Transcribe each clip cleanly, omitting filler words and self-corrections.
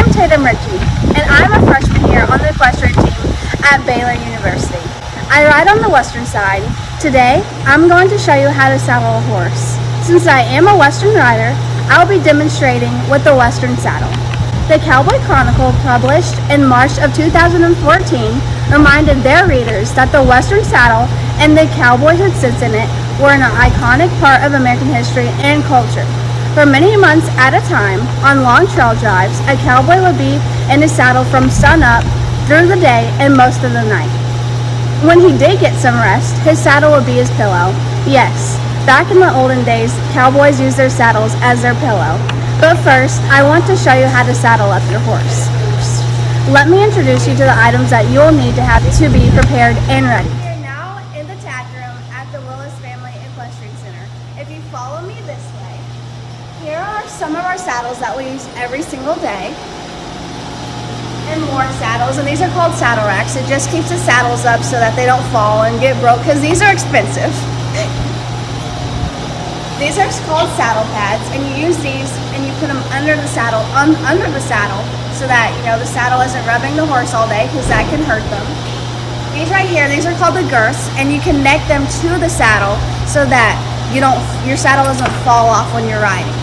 am Tatum Ritchie, and I'm a freshman here on the equestrian team at Baylor University. I ride on the western side. Today, I'm going to show you how to saddle a horse. Since I am a western rider, I'll be demonstrating with the western saddle. The Cowboy Chronicle, published in March of 2014, reminded their readers that the western saddle and the cowboy who sits in it were an iconic part of American history and culture. For many months at a time, on long trail drives, a cowboy would be in his saddle from sun up through the day and most of the night. When he did get some rest, his saddle would be his pillow. Yes, back in the olden days, cowboys used their saddles as their pillow. But first, I want to show you how to saddle up your horse. Let me introduce you to the items that you'll need to have to be prepared and ready. We are now in the tack room at the Willis Family Equestrian Center. If you follow me this way, here are some of our saddles that we use every single day. And more saddles, and these are called saddle racks. It just keeps the saddles up so that they don't fall and get broke, because these are expensive. These are called saddle pads, and you use these and you put them under the saddle, so that the saddle isn't rubbing the horse all day, because that can hurt them. These right here, these are called the girths, and you connect them to the saddle so that your saddle doesn't fall off when you're riding.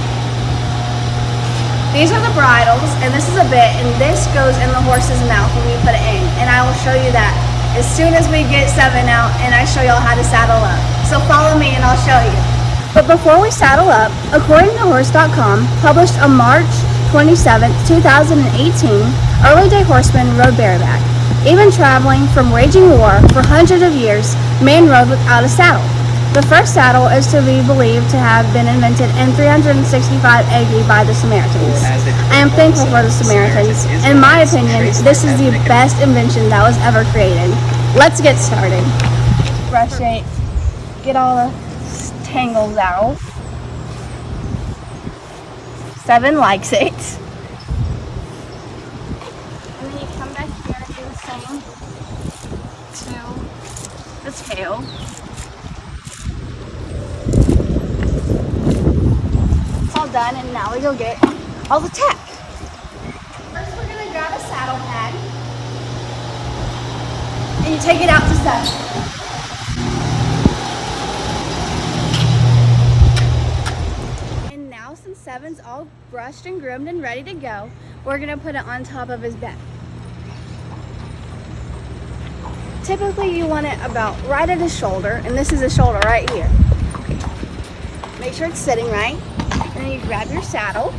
These are the bridles, and this is a bit, and this goes in the horse's mouth when you put it in, and I will show you that as soon as we get 7 out and I show y'all how to saddle up. So follow me and I'll show you. But before we saddle up, according to Horse.com, published on March 27, 2018, early day horsemen rode bareback. Even traveling from waging war for hundreds of years, men rode without a saddle. The first saddle is to be believed to have been invented in 365 AD by the Samaritans. I am thankful for the Samaritans. In my opinion, this is the best invention that was ever created. Let's get started. Brush it, get all the tangles out. 7 likes it. And then you come back here and do the same to the tail. It's all done, and now we go get all the tack. First, we're going to grab a saddle pad and you take it out to saddle. Since Seven's all brushed and groomed and ready to go, we're going to put it on top of his back. Typically you want it about right at his shoulder, and this is his shoulder right here. Make sure it's sitting right, and then you grab your saddle,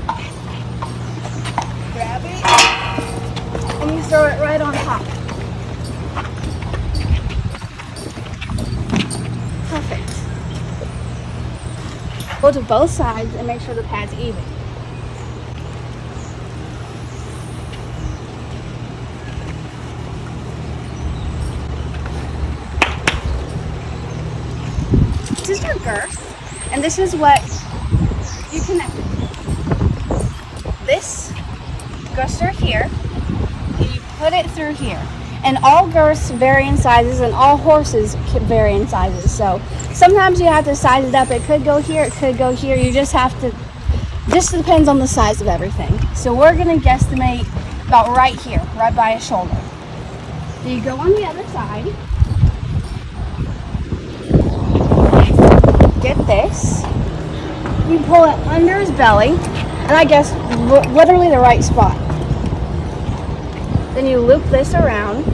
grab it, and you throw it right on top. Perfect. Go to both sides and make sure the pad's even. This is your girth, and this is what you connect it. This goes through here, and you put it through here. And all girths vary in sizes, and all horses vary in sizes. So sometimes you have to size it up. It could go here, it could go here. You just have to, just depends on the size of everything. So we're going to guesstimate about right here, right by his shoulder. So you go on the other side. Get this. You pull it under his belly, and I guess literally the right spot. Then you loop this around,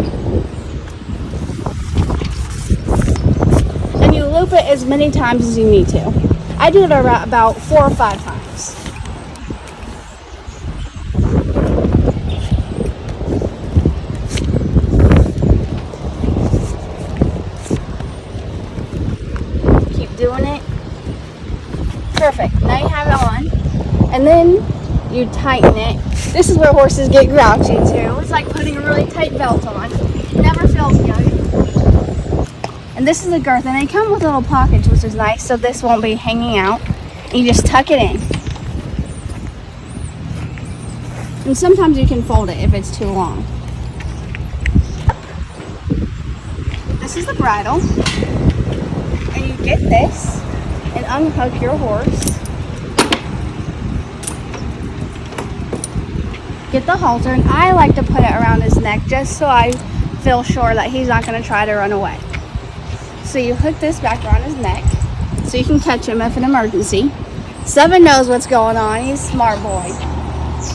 and you loop it as many times as you need to. I do it about 4 or 5 times. Keep doing it. Perfect. Now you have it on, and then you tighten it. This is where horses get grouchy too. It's like putting a really tight belt on. It never feels good. And this is a girth, and they come with little pockets, which is nice, so this won't be hanging out. And you just tuck it in. And sometimes you can fold it if it's too long. This is the bridle. And you get this and unhook your horse. get the halter, and I like to put it around his neck just so I feel sure that he's not going to try to run away. So you hook this back around his neck so you can catch him if an emergency. Seven knows what's going on. He's a smart boy.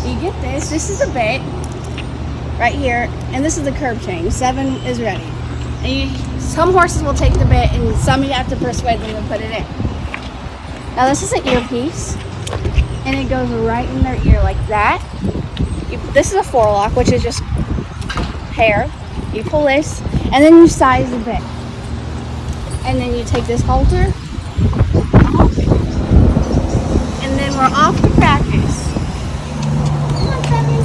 You get this. This is the bit right here, and this is the curb chain. Seven is ready. And some horses will take the bit, and some you have to persuade them to put it in. Now this is an earpiece, and it goes right in their ear like that. This is a forelock, which is just hair. You pull this, and then you size the bit. And then you take this halter, and then we're off to practice. Come on, Seven.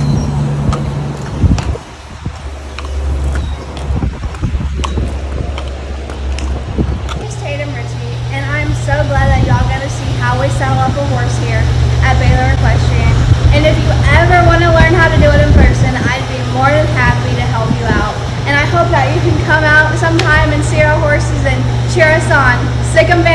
It's Tatum Ritchie, and I'm so glad that y'all got to see how we saddle up a horse here at Baylor Equestrian. And if you ever want to learn how to do it in person, I'd be more than happy to help you out. And I hope that you can come out sometime and see our horses and cheer us on. Sick 'em, Baylor.